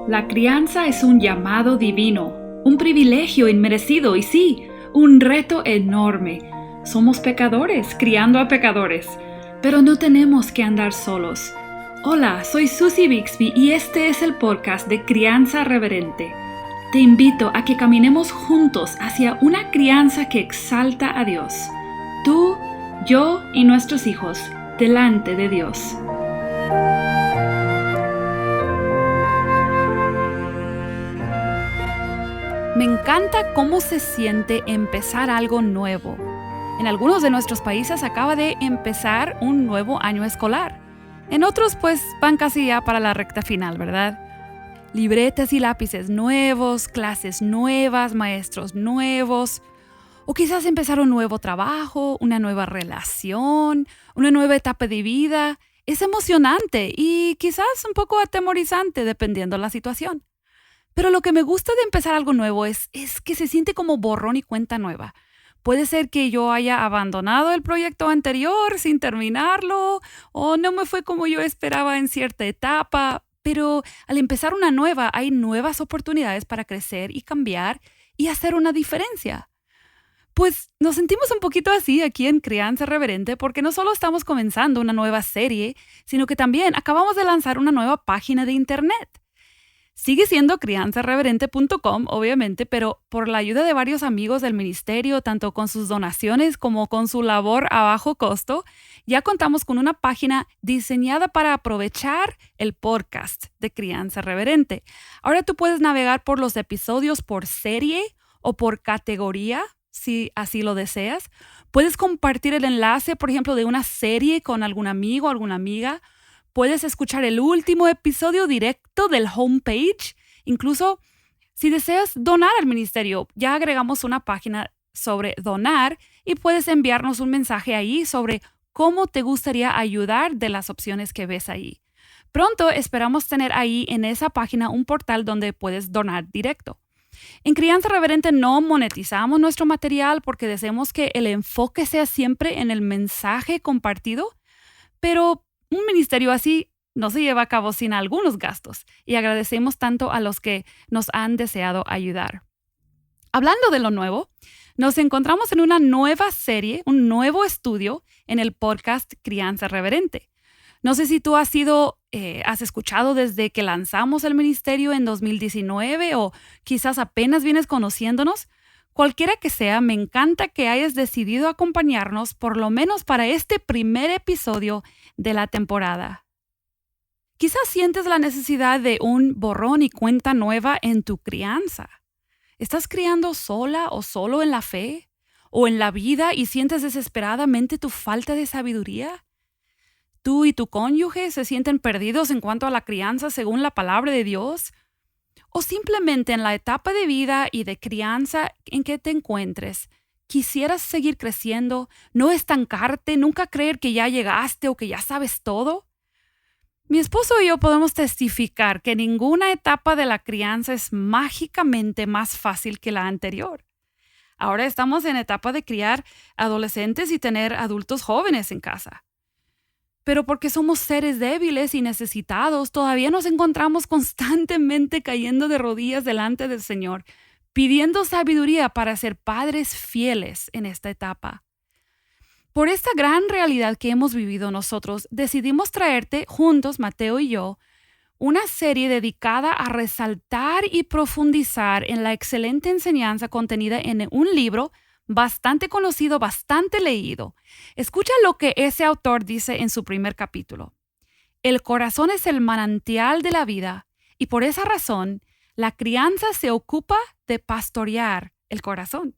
La crianza es un llamado divino, un privilegio inmerecido y sí, un reto enorme. Somos pecadores criando a pecadores, pero no tenemos que andar solos. Hola, soy Susie Bixby y este es el podcast de Crianza Reverente. Te invito a que caminemos juntos hacia una crianza que exalta a Dios. Tú, yo y nuestros hijos, delante de Dios. Me encanta cómo se siente empezar algo nuevo. En algunos de nuestros países acaba de empezar un nuevo año escolar. En otros, pues, van casi ya para la recta final, ¿verdad? Libretas y lápices nuevos, clases nuevas, maestros nuevos. O quizás empezar un nuevo trabajo, una nueva relación, una nueva etapa de vida. Es emocionante y quizás un poco atemorizante dependiendo de la situación. Pero lo que me gusta de empezar algo nuevo es que se siente como borrón y cuenta nueva. Puede ser que yo haya abandonado el proyecto anterior sin terminarlo, o no me fue como yo esperaba en cierta etapa, pero al empezar una nueva hay nuevas oportunidades para crecer y cambiar y hacer una diferencia. Pues nos sentimos un poquito así aquí en Crianza Reverente porque no solo estamos comenzando una nueva serie, sino que también acabamos de lanzar una nueva página de internet. Sigue siendo crianzareverente.com, obviamente, pero por la ayuda de varios amigos del ministerio, tanto con sus donaciones como con su labor a bajo costo, ya contamos con una página diseñada para aprovechar el podcast de Crianza Reverente. Ahora tú puedes navegar por los episodios por serie o por categoría, si así lo deseas. Puedes compartir el enlace, por ejemplo, de una serie con algún amigo o alguna amiga. Puedes escuchar el último episodio directo del homepage. Incluso si deseas donar al ministerio, ya agregamos una página sobre donar y puedes enviarnos un mensaje ahí sobre cómo te gustaría ayudar de las opciones que ves ahí. Pronto esperamos tener ahí en esa página un portal donde puedes donar directo. En Crianza Reverente no monetizamos nuestro material porque deseamos que el enfoque sea siempre en el mensaje compartido, pero un ministerio así no se lleva a cabo sin algunos gastos y agradecemos tanto a los que nos han deseado ayudar. Hablando de lo nuevo, nos encontramos en una nueva serie, un nuevo estudio en el podcast Crianza Reverente. No sé si tú has escuchado desde que lanzamos el ministerio en 2019 o quizás apenas vienes conociéndonos. Cualquiera que sea, me encanta que hayas decidido acompañarnos por lo menos para este primer episodio de la temporada. Quizás sientes la necesidad de un borrón y cuenta nueva en tu crianza. ¿Estás criando sola o solo en la fe? ¿O en la vida y sientes desesperadamente tu falta de sabiduría? ¿Tú y tu cónyuge se sienten perdidos en cuanto a la crianza según la palabra de Dios? ¿O simplemente en la etapa de vida y de crianza en que te encuentres, quisieras seguir creciendo, no estancarte, nunca creer que ya llegaste o que ya sabes todo? Mi esposo y yo podemos testificar que ninguna etapa de la crianza es mágicamente más fácil que la anterior. Ahora estamos en etapa de criar adolescentes y tener adultos jóvenes en casa. Pero porque somos seres débiles y necesitados, todavía nos encontramos constantemente cayendo de rodillas delante del Señor, pidiendo sabiduría para ser padres fieles en esta etapa. Por esta gran realidad que hemos vivido nosotros, decidimos traerte juntos, Mateo y yo, una serie dedicada a resaltar y profundizar en la excelente enseñanza contenida en un libro bastante conocido, bastante leído. Escucha lo que ese autor dice en su primer capítulo. El corazón es el manantial de la vida y por esa razón la crianza se ocupa de pastorear el corazón.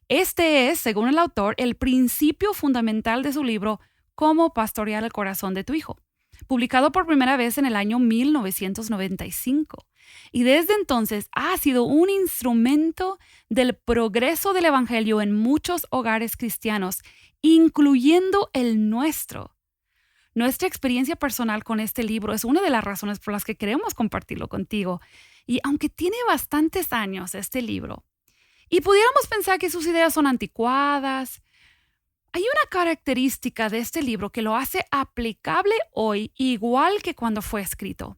Este es, según el autor, el principio fundamental de su libro Cómo pastorear el corazón de tu hijo, publicado por primera vez en el año 1995. Y desde entonces ha sido un instrumento del progreso del evangelio en muchos hogares cristianos, incluyendo el nuestro. Nuestra experiencia personal con este libro es una de las razones por las que queremos compartirlo contigo. Y aunque tiene bastantes años este libro, y pudiéramos pensar que sus ideas son anticuadas, hay una característica de este libro que lo hace aplicable hoy igual que cuando fue escrito.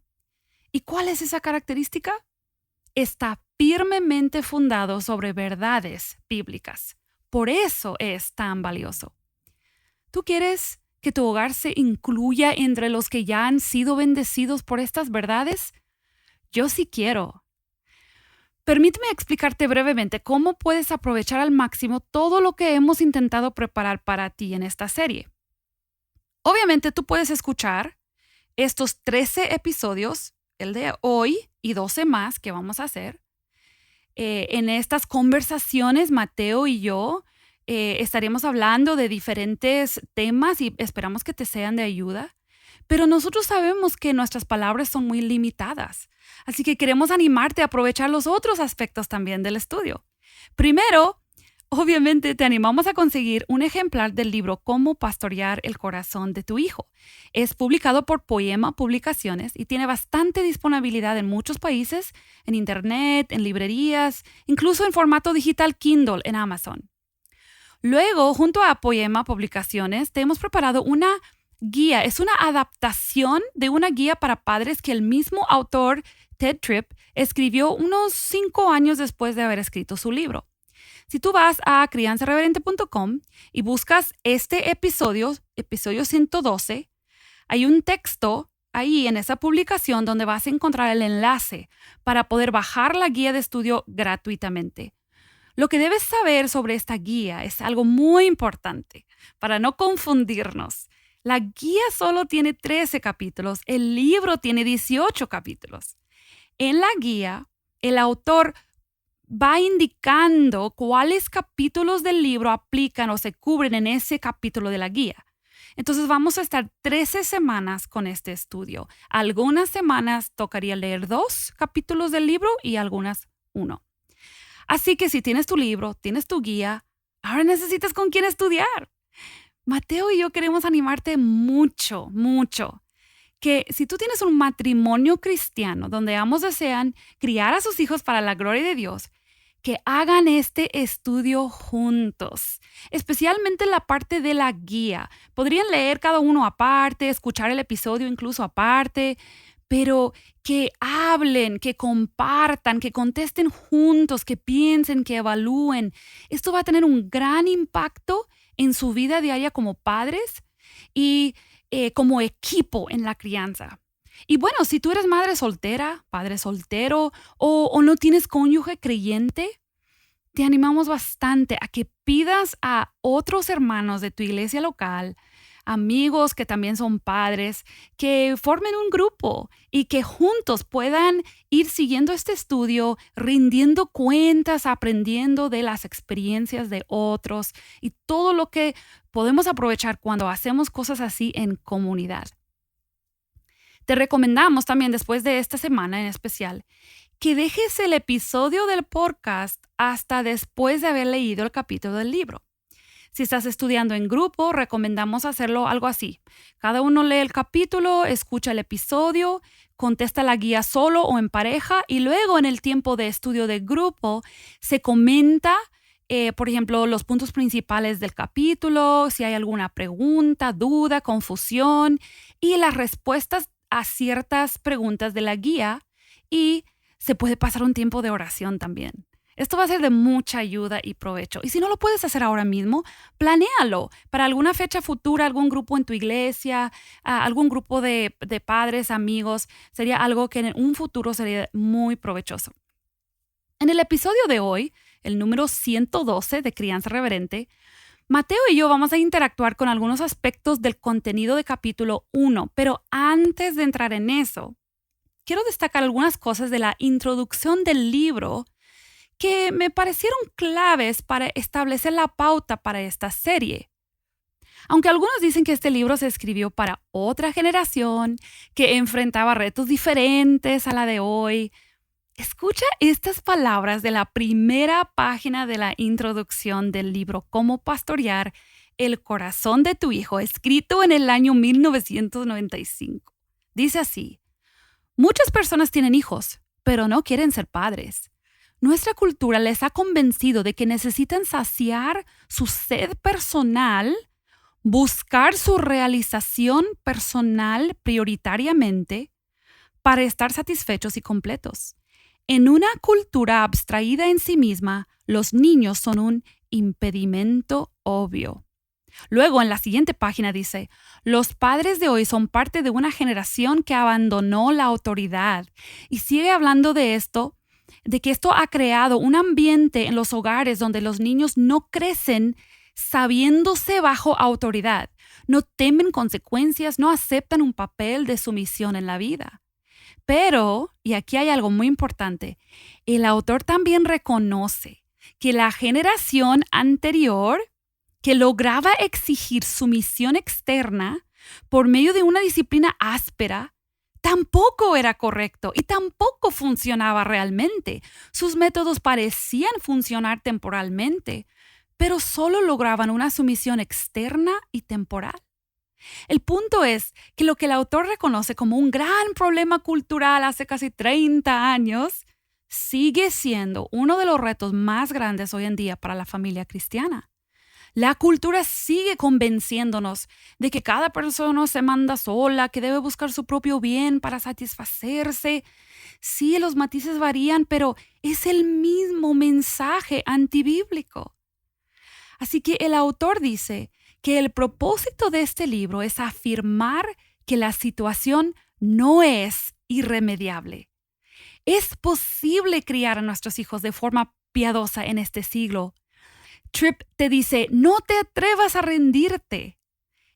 ¿Y cuál es esa característica? Está firmemente fundado sobre verdades bíblicas. Por eso es tan valioso. ¿Tú quieres que tu hogar se incluya entre los que ya han sido bendecidos por estas verdades? Yo sí quiero. Permíteme explicarte brevemente cómo puedes aprovechar al máximo todo lo que hemos intentado preparar para ti en esta serie. Obviamente tú puedes escuchar estos 13 episodios, el de hoy y 12 más que vamos a hacer. En estas conversaciones, Mateo y yo estaremos hablando de diferentes temas y esperamos que te sean de ayuda. Pero nosotros sabemos que nuestras palabras son muy limitadas, así que queremos animarte a aprovechar los otros aspectos también del estudio. Primero, obviamente te animamos a conseguir un ejemplar del libro Cómo pastorear el corazón de tu hijo. Es publicado por Poema Publicaciones y tiene bastante disponibilidad en muchos países, en internet, en librerías, incluso en formato digital Kindle en Amazon. Luego, junto a Poema Publicaciones, te hemos preparado una guía. Es una adaptación de una guía para padres que el mismo autor, Ted Tripp, escribió unos 5 años después de haber escrito su libro. Si tú vas a crianzarreverente.com y buscas este episodio 112, hay un texto ahí en esa publicación donde vas a encontrar el enlace para poder bajar la guía de estudio gratuitamente. Lo que debes saber sobre esta guía es algo muy importante para no confundirnos. La guía solo tiene 13 capítulos, el libro tiene 18 capítulos. En la guía, el autor va indicando cuáles capítulos del libro aplican o se cubren en ese capítulo de la guía. Entonces vamos a estar 13 semanas con este estudio. Algunas semanas tocaría leer 2 capítulos del libro y algunas 1. Así que si tienes tu libro, tienes tu guía, ahora necesitas con quién estudiar. Mateo y yo queremos animarte mucho, mucho, que si tú tienes un matrimonio cristiano donde ambos desean criar a sus hijos para la gloria de Dios, que hagan este estudio juntos, especialmente la parte de la guía. Podrían leer cada uno aparte, escuchar el episodio incluso aparte, pero que hablen, que compartan, que contesten juntos, que piensen, que evalúen. Esto va a tener un gran impacto en su vida diaria como padres y como equipo en la crianza. Y bueno, si tú eres madre soltera, padre soltero o no tienes cónyuge creyente, te animamos bastante a que pidas a otros hermanos de tu iglesia local, amigos que también son padres, que formen un grupo y que juntos puedan ir siguiendo este estudio, rindiendo cuentas, aprendiendo de las experiencias de otros y todo lo que podemos aprovechar cuando hacemos cosas así en comunidad. Te recomendamos también, después de esta semana en especial, que dejes el episodio del podcast hasta después de haber leído el capítulo del libro. Si estás estudiando en grupo, recomendamos hacerlo algo así. Cada uno lee el capítulo, escucha el episodio, contesta la guía solo o en pareja y luego en el tiempo de estudio de grupo se comenta, por ejemplo, los puntos principales del capítulo, si hay alguna pregunta, duda, confusión y las respuestas a ciertas preguntas de la guía y se puede pasar un tiempo de oración también. Esto va a ser de mucha ayuda y provecho. Y si no lo puedes hacer ahora mismo, planéalo para alguna fecha futura, algún grupo en tu iglesia, algún grupo de padres, amigos. Sería algo que en un futuro sería muy provechoso. En el episodio de hoy, el número 112 de Crianza Reverente, Mateo y yo vamos a interactuar con algunos aspectos del contenido de capítulo 1, pero antes de entrar en eso, quiero destacar algunas cosas de la introducción del libro que me parecieron claves para establecer la pauta para esta serie. Aunque algunos dicen que este libro se escribió para otra generación, que enfrentaba retos diferentes a la de hoy, escucha estas palabras de la primera página de la introducción del libro Cómo pastorear el corazón de tu hijo, escrito en el año 1995. Dice así: muchas personas tienen hijos, pero no quieren ser padres. Nuestra cultura les ha convencido de que necesitan saciar su sed personal, buscar su realización personal prioritariamente, para estar satisfechos y completos. En una cultura abstraída en sí misma, los niños son un impedimento obvio. Luego, en la siguiente página dice, los padres de hoy son parte de una generación que abandonó la autoridad. Y sigue hablando de esto, de que esto ha creado un ambiente en los hogares donde los niños no crecen sabiéndose bajo autoridad, no temen consecuencias, no aceptan un papel de sumisión en la vida. Pero, y aquí hay algo muy importante, el autor también reconoce que la generación anterior que lograba exigir sumisión externa por medio de una disciplina áspera, tampoco era correcto y tampoco funcionaba realmente. Sus métodos parecían funcionar temporalmente, pero solo lograban una sumisión externa y temporal. El punto es que lo que el autor reconoce como un gran problema cultural hace casi 30 años sigue siendo uno de los retos más grandes hoy en día para la familia cristiana. La cultura sigue convenciéndonos de que cada persona se manda sola, que debe buscar su propio bien para satisfacerse. Sí, los matices varían, pero es el mismo mensaje antibíblico. Así que el autor dice que el propósito de este libro es afirmar que la situación no es irremediable. Es posible criar a nuestros hijos de forma piadosa en este siglo. Tripp te dice, no te atrevas a rendirte.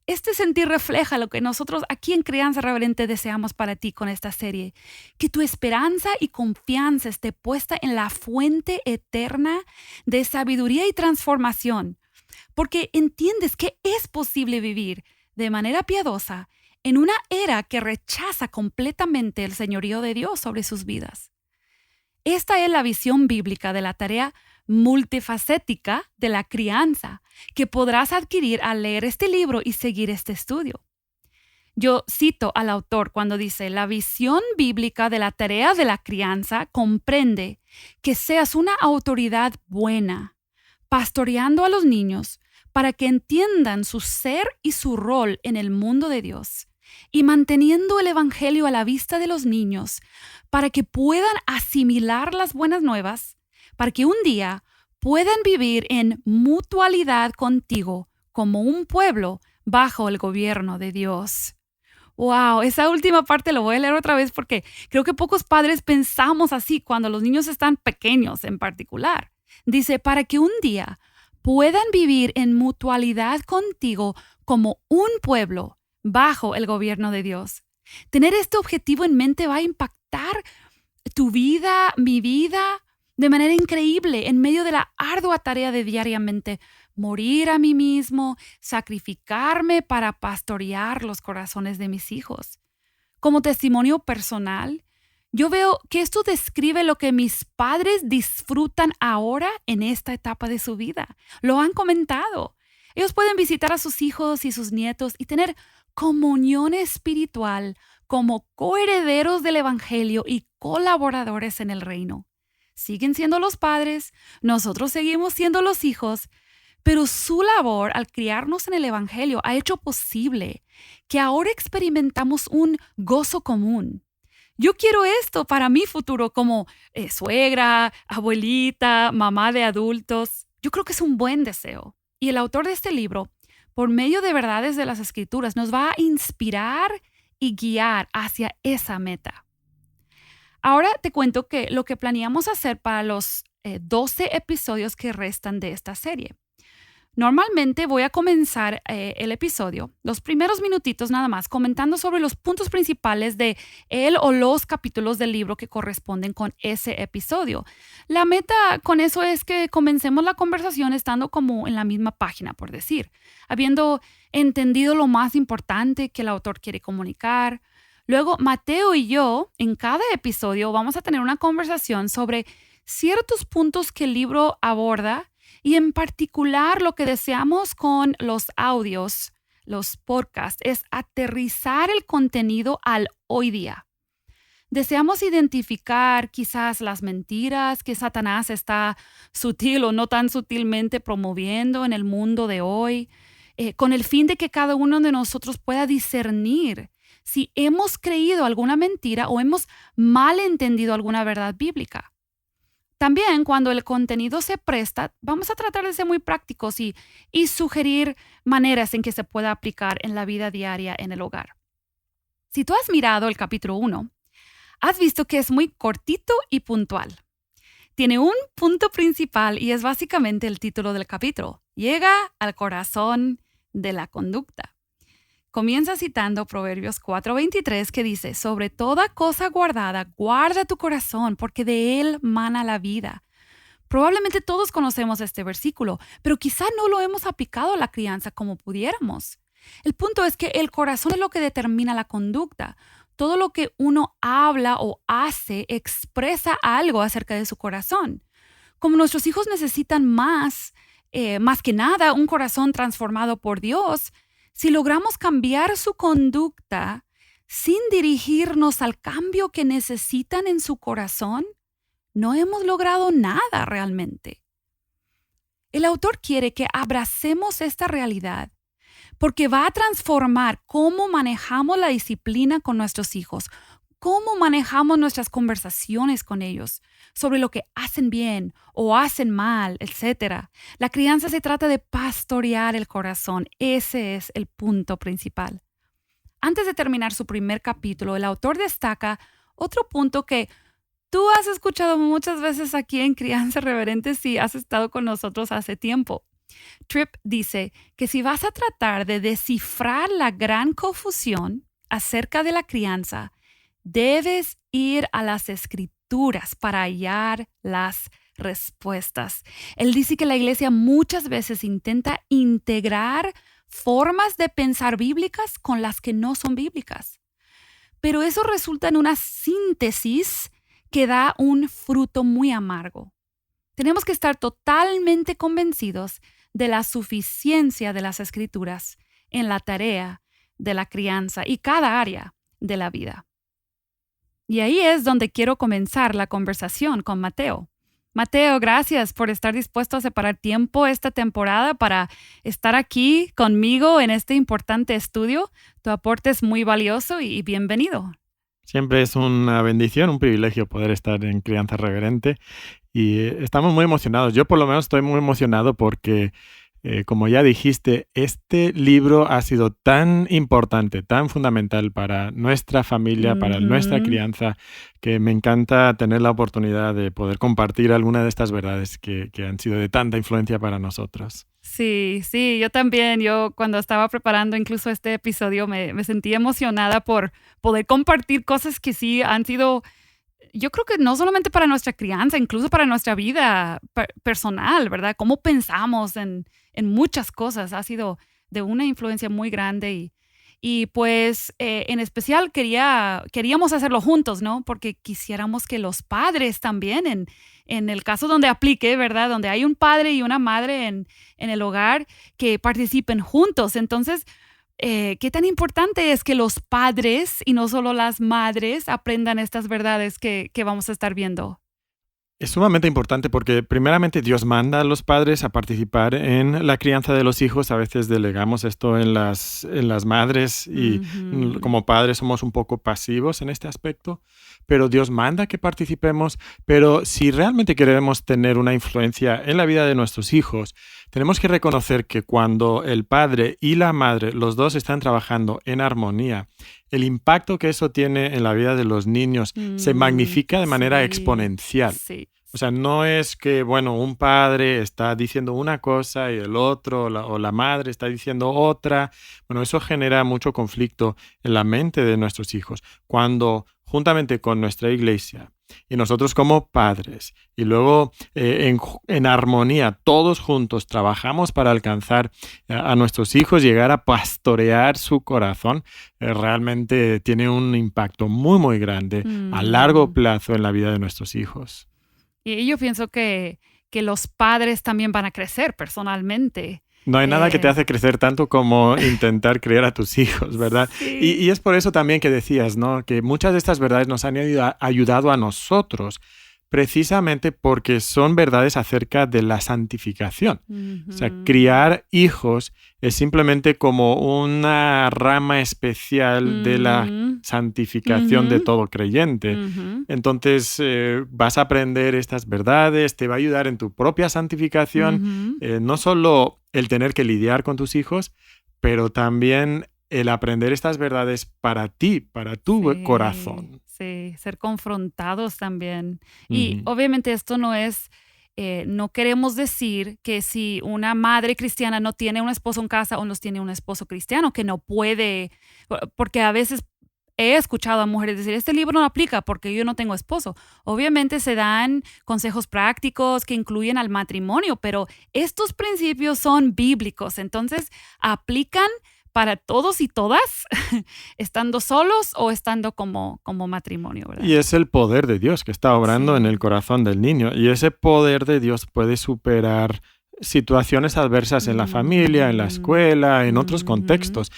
Este sentir refleja lo que nosotros aquí en Crianza Reverente deseamos para ti con esta serie. Que tu esperanza y confianza esté puesta en la fuente eterna de sabiduría y transformación. Porque entiendes que es posible vivir de manera piadosa en una era que rechaza completamente el señorío de Dios sobre sus vidas. Esta es la visión bíblica de la tarea multifacética de la crianza que podrás adquirir al leer este libro y seguir este estudio. Yo cito al autor cuando dice, la visión bíblica de la tarea de la crianza comprende que seas una autoridad buena, pastoreando a los niños para que entiendan su ser y su rol en el mundo de Dios y manteniendo el evangelio a la vista de los niños para que puedan asimilar las buenas nuevas, para que un día puedan vivir en mutualidad contigo como un pueblo bajo el gobierno de Dios. Wow, esa última parte lo voy a leer otra vez porque creo que pocos padres pensamos así cuando los niños están pequeños en particular. Dice, para que un día puedan vivir en mutualidad contigo como un pueblo bajo el gobierno de Dios. Tener este objetivo en mente va a impactar tu vida, mi vida, de manera increíble en medio de la ardua tarea de diariamente morir a mí mismo, sacrificarme para pastorear los corazones de mis hijos. Como testimonio personal, yo veo que esto describe lo que mis padres disfrutan ahora en esta etapa de su vida. Lo han comentado. Ellos pueden visitar a sus hijos y sus nietos y tener comunión espiritual como coherederos del evangelio y colaboradores en el reino. Siguen siendo los padres, nosotros seguimos siendo los hijos, pero su labor al criarnos en el evangelio ha hecho posible que ahora experimentamos un gozo común. Yo quiero esto para mi futuro como suegra, abuelita, mamá de adultos. Yo creo que es un buen deseo. Y el autor de este libro, por medio de verdades de las Escrituras, nos va a inspirar y guiar hacia esa meta. Ahora te cuento que lo que planeamos hacer para los 12 episodios que restan de esta serie. Normalmente voy a comenzar el episodio, los primeros minutitos nada más, comentando sobre los puntos principales de el o los capítulos del libro que corresponden con ese episodio. La meta con eso es que comencemos la conversación estando como en la misma página, por decir, habiendo entendido lo más importante que el autor quiere comunicar. Luego, Mateo y yo, en cada episodio, vamos a tener una conversación sobre ciertos puntos que el libro aborda y en particular lo que deseamos con los audios, los podcasts, es aterrizar el contenido al hoy día. Deseamos identificar quizás las mentiras que Satanás está sutil o no tan sutilmente promoviendo en el mundo de hoy, con el fin de que cada uno de nosotros pueda discernir si hemos creído alguna mentira o hemos malentendido alguna verdad bíblica. También cuando el contenido se presta, vamos a tratar de ser muy prácticos y sugerir maneras en que se pueda aplicar en la vida diaria en el hogar. Si tú has mirado el capítulo 1, has visto que es muy cortito y puntual. Tiene un punto principal y es básicamente el título del capítulo. Llega al corazón de la conducta. Comienza citando Proverbios 4:23 que dice, sobre toda cosa guardada, guarda tu corazón, porque de él mana la vida. Probablemente todos conocemos este versículo, pero quizá no lo hemos aplicado a la crianza como pudiéramos. El punto es que el corazón es lo que determina la conducta. Todo lo que uno habla o hace expresa algo acerca de su corazón. Como nuestros hijos necesitan más que nada, un corazón transformado por Dios, si logramos cambiar su conducta sin dirigirnos al cambio que necesitan en su corazón, no hemos logrado nada realmente. El autor quiere que abracemos esta realidad porque va a transformar cómo manejamos la disciplina con nuestros hijos, cómo manejamos nuestras conversaciones con ellos sobre lo que hacen bien o hacen mal, etc. La crianza se trata de pastorear el corazón. Ese es el punto principal. Antes de terminar su primer capítulo, el autor destaca otro punto que tú has escuchado muchas veces aquí en Crianza Reverente si has estado con nosotros hace tiempo. Tripp dice que si vas a tratar de descifrar la gran confusión acerca de la crianza, debes ir a las Escrituras para hallar las respuestas. Él dice que la iglesia muchas veces intenta integrar formas de pensar bíblicas con las que no son bíblicas. Pero eso resulta en una síntesis que da un fruto muy amargo. Tenemos que estar totalmente convencidos de la suficiencia de las Escrituras en la tarea de la crianza y cada área de la vida. Y ahí es donde quiero comenzar la conversación con Mateo. Mateo, gracias por estar dispuesto a separar tiempo esta temporada para estar aquí conmigo en este importante estudio. Tu aporte es muy valioso y bienvenido. Siempre es una bendición, un privilegio poder estar en Crianza Reverente y estamos muy emocionados. Yo por lo menos estoy muy emocionado porque, como ya dijiste, este libro ha sido tan importante, tan fundamental para nuestra familia, para nuestra crianza, que me encanta tener la oportunidad de poder compartir alguna de estas verdades que han sido de tanta influencia para nosotros. Sí, yo también. Yo cuando estaba preparando incluso este episodio me sentí emocionada por poder compartir cosas que sí han sido, yo creo que no solamente para nuestra crianza, incluso para nuestra vida personal, ¿verdad? Cómo pensamos en muchas cosas ha sido de una influencia muy grande y pues en especial queríamos hacerlo juntos, ¿no? Porque quisiéramos que los padres también, en el caso donde aplique, ¿verdad? Donde hay un padre y una madre en el hogar, que participen juntos. Entonces, ¿qué tan importante es que los padres y no solo las madres aprendan estas verdades que vamos a estar viendo? Es sumamente importante porque primeramente Dios manda a los padres a participar en la crianza de los hijos. A veces delegamos esto en las madres y como padres somos un poco pasivos en este aspecto, pero Dios manda que participemos. Pero si realmente queremos tener una influencia en la vida de nuestros hijos, tenemos que reconocer que cuando el padre y la madre, los dos están trabajando en armonía, el impacto que eso tiene en la vida de los niños se magnifica de manera exponencial. Sí. O sea, no es que, un padre está diciendo una cosa y el otro o la madre está diciendo otra. Eso genera mucho conflicto en la mente de nuestros hijos. Cuando, juntamente con nuestra iglesia y nosotros como padres, y luego en armonía, todos juntos trabajamos para alcanzar a nuestros hijos, llegar a pastorear su corazón, realmente tiene un impacto muy, muy grande a largo plazo en la vida de nuestros hijos. Y yo pienso que los padres también van a crecer personalmente. No hay nada que te hace crecer tanto como intentar criar a tus hijos, ¿verdad? Sí. Y es por eso también que decías, ¿no? Que muchas de estas verdades nos han ayudado a nosotros precisamente porque son verdades acerca de la santificación. O sea, criar hijos es simplemente como una rama especial de la santificación de todo creyente. Entonces, vas a aprender estas verdades, te va a ayudar en tu propia santificación, no solo el tener que lidiar con tus hijos, pero también el aprender estas verdades para ti, para tu corazón. Sí, ser confrontados también. Y obviamente esto no es, no queremos decir que si una madre cristiana no tiene un esposo en casa o no tiene un esposo cristiano, que no puede, porque a veces he escuchado a mujeres decir, este libro no aplica porque yo no tengo esposo. Obviamente se dan consejos prácticos que incluyen al matrimonio, pero estos principios son bíblicos, entonces aplican para todos y todas, estando solos o estando como matrimonio, ¿verdad? Y es el poder de Dios que está obrando en el corazón del niño. Y ese poder de Dios puede superar situaciones adversas en la familia, en la escuela, en otros contextos.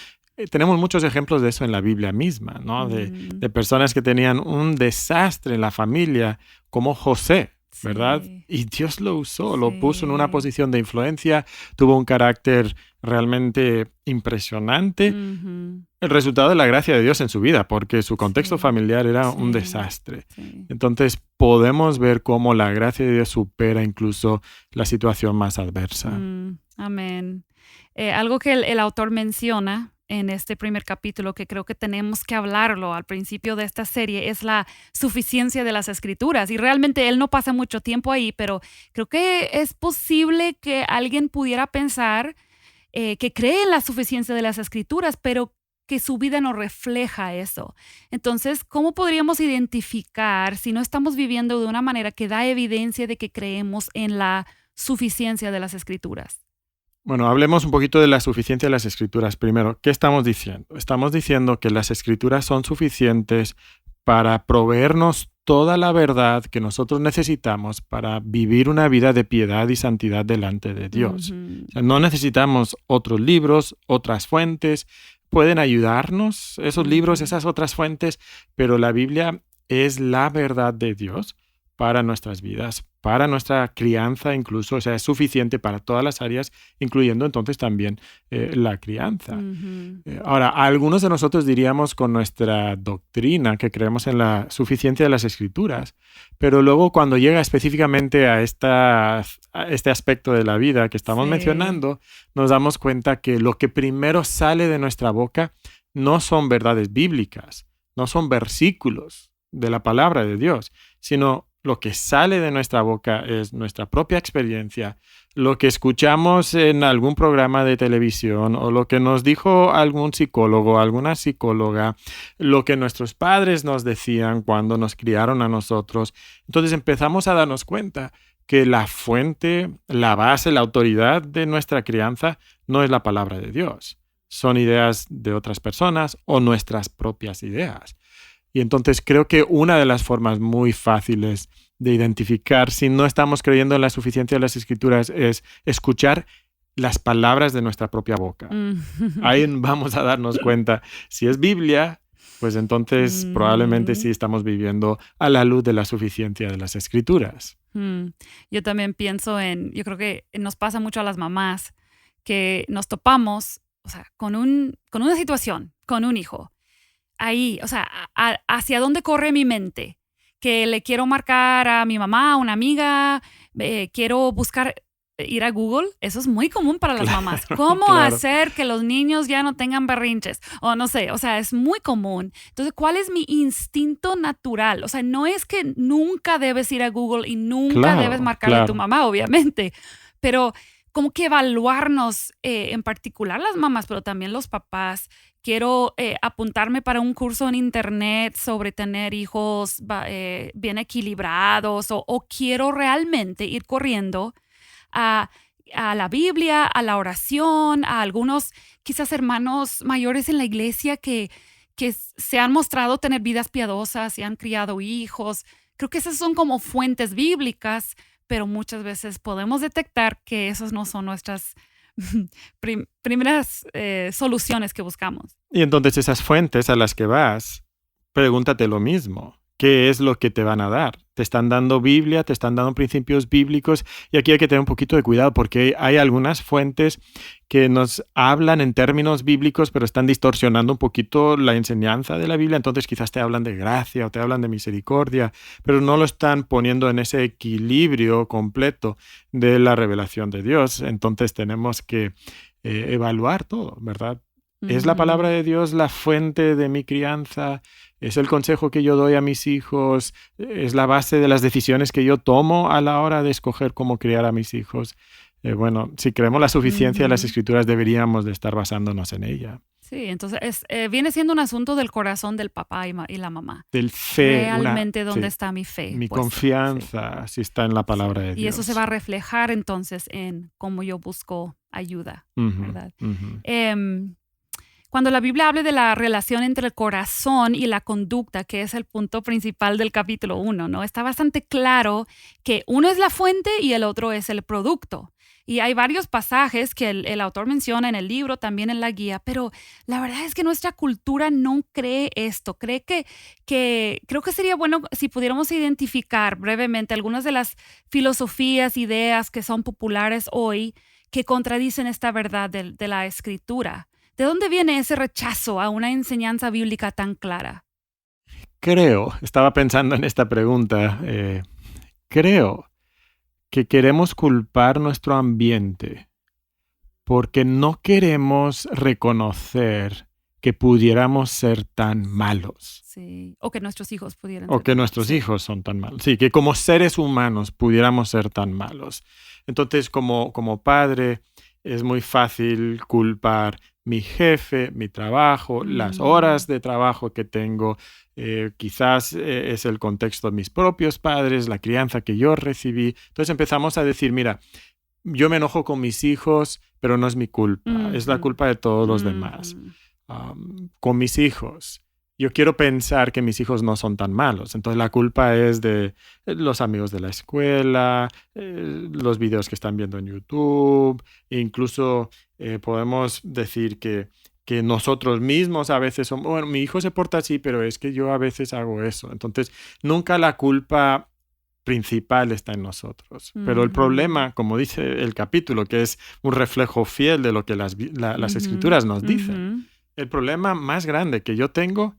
Tenemos muchos ejemplos de eso en la Biblia misma, ¿no? De personas que tenían un desastre en la familia, como José, ¿verdad? Y Dios lo usó, lo puso en una posición de influencia, tuvo un carácter realmente impresionante. El resultado de la gracia de Dios en su vida, porque su contexto familiar era un desastre. Entonces podemos ver cómo la gracia de Dios supera incluso la situación más adversa. Amén. Algo que el autor menciona en este primer capítulo, que creo que tenemos que hablarlo al principio de esta serie, es la suficiencia de las Escrituras. Y realmente él no pasa mucho tiempo ahí, pero creo que es posible que alguien pudiera pensar que cree en la suficiencia de las Escrituras, pero que su vida no refleja eso. Entonces, ¿cómo podríamos identificar si no estamos viviendo de una manera que da evidencia de que creemos en la suficiencia de las Escrituras? Bueno, hablemos un poquito de la suficiencia de las Escrituras primero. ¿Qué estamos diciendo? Estamos diciendo que las Escrituras son suficientes para proveernos toda la verdad que nosotros necesitamos para vivir una vida de piedad y santidad delante de Dios. O sea, no necesitamos otros libros, otras fuentes. Pueden ayudarnos esos libros, esas otras fuentes, pero la Biblia es la verdad de Dios para nuestras vidas, para nuestra crianza incluso, o sea, es suficiente para todas las áreas, incluyendo entonces también la crianza. Ahora, algunos de nosotros diríamos con nuestra doctrina que creemos en la suficiencia de las Escrituras, pero luego cuando llega específicamente a este aspecto de la vida que estamos mencionando, nos damos cuenta que lo que primero sale de nuestra boca no son verdades bíblicas, no son versículos de la palabra de Dios, sino lo que sale de nuestra boca es nuestra propia experiencia, lo que escuchamos en algún programa de televisión o lo que nos dijo algún psicólogo, alguna psicóloga, lo que nuestros padres nos decían cuando nos criaron a nosotros. Entonces empezamos a darnos cuenta que la fuente, la base, la autoridad de nuestra crianza no es la palabra de Dios. Son ideas de otras personas o nuestras propias ideas. Y entonces creo que una de las formas muy fáciles de identificar si no estamos creyendo en la suficiencia de las Escrituras es escuchar las palabras de nuestra propia boca. Ahí vamos a darnos cuenta. Si es Biblia, pues entonces probablemente sí estamos viviendo a la luz de la suficiencia de las Escrituras. Yo también pienso yo creo que nos pasa mucho a las mamás que nos topamos, o sea, con una situación, con un hijo. Ahí, o sea, hacia dónde corre mi mente, que le quiero marcar a mi mamá, a una amiga, quiero buscar, ir a Google, eso es muy común para las mamás. ¿Cómo hacer que los niños ya no tengan berrinches? O no sé, o sea, es muy común. Entonces, ¿cuál es mi instinto natural? O sea, no es que nunca debes ir a Google y nunca debes marcarle a tu mamá, obviamente, pero como que evaluarnos, en particular las mamás, pero también los papás. Quiero apuntarme para un curso en internet sobre tener hijos bien equilibrados o quiero realmente ir corriendo a la Biblia, a la oración, a algunos quizás hermanos mayores en la iglesia que se han mostrado tener vidas piadosas y han criado hijos. Creo que esas son como fuentes bíblicas, pero muchas veces podemos detectar que esas no son nuestras primeras soluciones que buscamos. Y entonces esas fuentes a las que vas, pregúntate lo mismo. ¿qué es lo que te van a dar? Te están dando Biblia, te están dando principios bíblicos, y aquí hay que tener un poquito de cuidado porque hay algunas fuentes que nos hablan en términos bíblicos, pero están distorsionando un poquito la enseñanza de la Biblia. Entonces quizás te hablan de gracia o te hablan de misericordia, pero no lo están poniendo en ese equilibrio completo de la revelación de Dios. Entonces tenemos que evaluar todo, ¿verdad? ¿Es la palabra de Dios la fuente de mi crianza? ¿Es el consejo que yo doy a mis hijos? ¿Es la base de las decisiones que yo tomo a la hora de escoger cómo criar a mis hijos? Bueno, si creemos la suficiencia de las Escrituras, deberíamos de estar basándonos en ella. Sí, entonces viene siendo un asunto del corazón del papá y la mamá. Del fe. Realmente, ¿dónde está mi fe? Mi confianza, si está en la palabra de Dios. Y eso se va a reflejar entonces en cómo yo busco ayuda, ¿verdad? Cuando la Biblia habla de la relación entre el corazón y la conducta, que es el punto principal del capítulo 1, ¿no? Está bastante claro que uno es la fuente y el otro es el producto. Y hay varios pasajes que el autor menciona en el libro, también en la guía, pero la verdad es que nuestra cultura no cree esto. Creo que sería bueno si pudiéramos identificar brevemente algunas de las filosofías, ideas que son populares hoy que contradicen esta verdad de la Escritura. ¿De dónde viene ese rechazo a una enseñanza bíblica tan clara? Estaba pensando en esta pregunta, creo que queremos culpar nuestro ambiente porque no queremos reconocer que pudiéramos ser tan malos. Sí, o que nuestros hijos pudieran O que nuestros hijos son tan malos. Sí, que como seres humanos pudiéramos ser tan malos. Entonces, como padre, es muy fácil culpar mi jefe, mi trabajo, las horas de trabajo que tengo. Quizás es el contexto de mis propios padres, la crianza que yo recibí. Entonces empezamos a decir, mira, yo me enojo con mis hijos, pero no es mi culpa, es la culpa de todos los demás. Con mis hijos, yo quiero pensar que mis hijos no son tan malos. Entonces la culpa es de los amigos de la escuela, los videos que están viendo en YouTube. Incluso podemos decir que nosotros mismos a veces somos, bueno, mi hijo se porta así, pero es que yo a veces hago eso. Entonces nunca la culpa principal está en nosotros. Pero el problema, como dice el capítulo, que es un reflejo fiel de lo que las Escrituras nos dicen, el problema más grande que yo tengo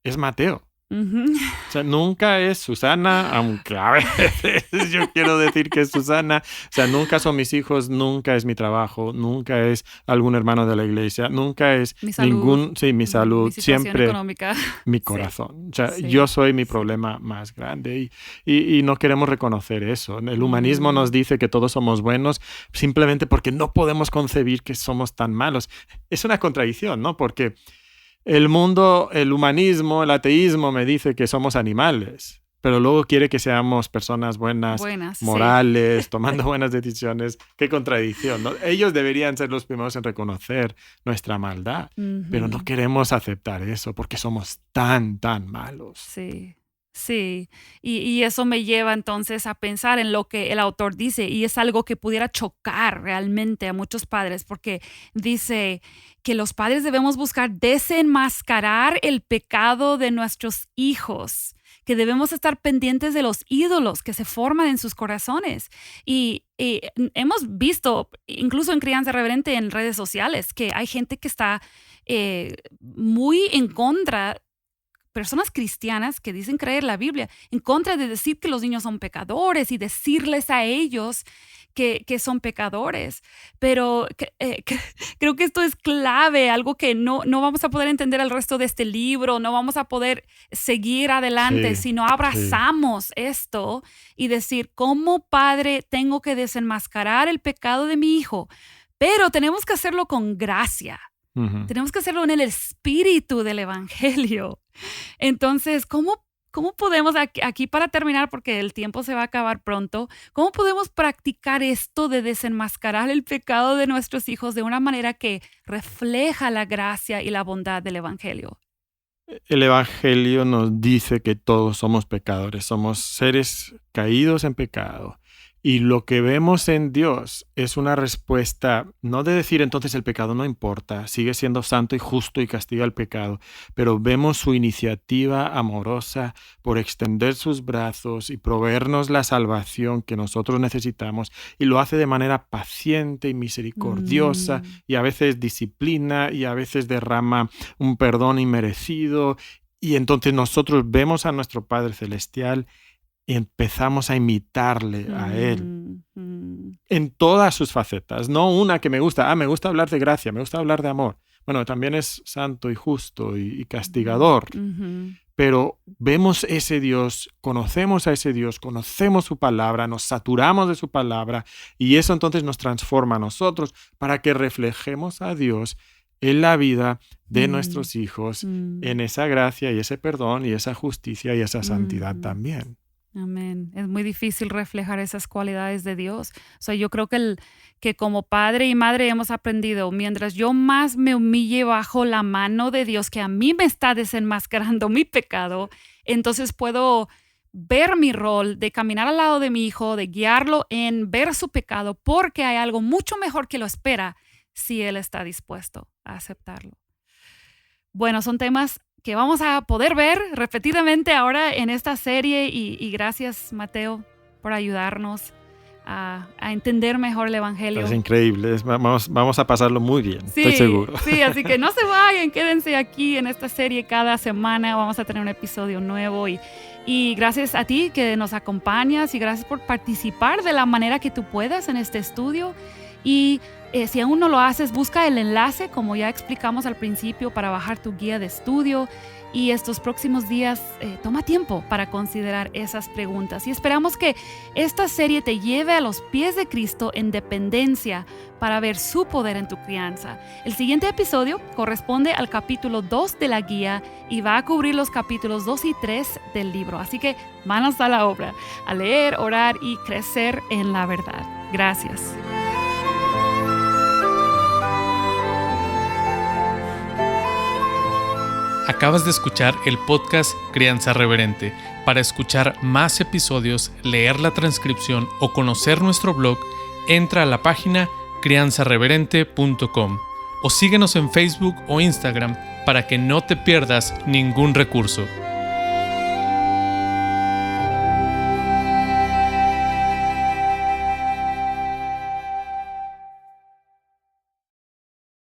es Mateo. O sea, nunca es Susana, aunque a veces yo quiero decir que es Susana. O sea, nunca son mis hijos, nunca es mi trabajo, nunca es algún hermano de la iglesia, nunca es mi salud, siempre económica. Mi corazón. O sea, yo soy mi problema más grande y no queremos reconocer eso. El humanismo nos dice que todos somos buenos simplemente porque no podemos concebir que somos tan malos. Es una contradicción, ¿no? Porque el mundo, el humanismo, el ateísmo me dice que somos animales, pero luego quiere que seamos personas buenas morales, tomando buenas decisiones. Qué contradicción, ¿no? Ellos deberían ser los primeros en reconocer nuestra maldad, pero no queremos aceptar eso porque somos tan malos. Sí, y eso me lleva entonces a pensar en lo que el autor dice, y es algo que pudiera chocar realmente a muchos padres, porque dice que los padres debemos buscar desenmascarar el pecado de nuestros hijos, que debemos estar pendientes de los ídolos que se forman en sus corazones. Y hemos visto, incluso en Crianza Reverente en redes sociales, que hay gente que está muy en contra, personas cristianas que dicen creer la Biblia, en contra de decir que los niños son pecadores y decirles a ellos que son pecadores. Pero creo que esto es clave, algo que no vamos a poder entender el resto de este libro, no vamos a poder seguir adelante si no abrazamos esto y decir, como padre tengo que desenmascarar el pecado de mi hijo, pero tenemos que hacerlo con gracia. Tenemos que hacerlo en el espíritu del evangelio. Entonces, ¿cómo podemos, aquí para terminar, porque el tiempo se va a acabar pronto, cómo podemos practicar esto de desenmascarar el pecado de nuestros hijos de una manera que refleja la gracia y la bondad del evangelio? El evangelio nos dice que todos somos pecadores, somos seres caídos en pecado. Y lo que vemos en Dios es una respuesta, no de decir entonces el pecado no importa, sigue siendo santo y justo y castiga el pecado, pero vemos su iniciativa amorosa por extender sus brazos y proveernos la salvación que nosotros necesitamos, y lo hace de manera paciente y misericordiosa, y a veces disciplina, y a veces derrama un perdón inmerecido, y entonces nosotros vemos a nuestro Padre Celestial y empezamos a imitarle a Él en todas sus facetas, no una que me gusta hablar de gracia, me gusta hablar de amor. Bueno, también es santo y justo y castigador, pero vemos ese Dios, conocemos a ese Dios, conocemos su palabra, nos saturamos de su palabra, y eso entonces nos transforma a nosotros para que reflejemos a Dios en la vida de nuestros hijos, en esa gracia y ese perdón y esa justicia y esa santidad también. Amén. Es muy difícil reflejar esas cualidades de Dios. O sea, yo creo que como padre y madre hemos aprendido, mientras yo más me humille bajo la mano de Dios, que a mí me está desenmascarando mi pecado, entonces puedo ver mi rol de caminar al lado de mi hijo, de guiarlo en ver su pecado, porque hay algo mucho mejor que lo espera si él está dispuesto a aceptarlo. Bueno, son temas que vamos a poder ver repetidamente ahora en esta serie, y gracias, Mateo, por ayudarnos a entender mejor el Evangelio. Es increíble, vamos a pasarlo muy bien, sí, estoy seguro. Sí, así que no se vayan, quédense aquí en esta serie cada semana, vamos a tener un episodio nuevo, y gracias a ti que nos acompañas, y gracias por participar de la manera que tú puedas en este estudio. Y si aún no lo haces, busca el enlace, como ya explicamos al principio, para bajar tu guía de estudio. Y estos próximos días toma tiempo para considerar esas preguntas. Y esperamos que esta serie te lleve a los pies de Cristo en dependencia para ver su poder en tu crianza. El siguiente episodio corresponde al capítulo 2 de la guía y va a cubrir los capítulos 2 y 3 del libro. Así que manos a la obra, a leer, orar y crecer en la verdad. Gracias. Acabas de escuchar el podcast Crianza Reverente. Para escuchar más episodios, leer la transcripción o conocer nuestro blog, entra a la página crianzareverente.com o síguenos en Facebook o Instagram para que no te pierdas ningún recurso.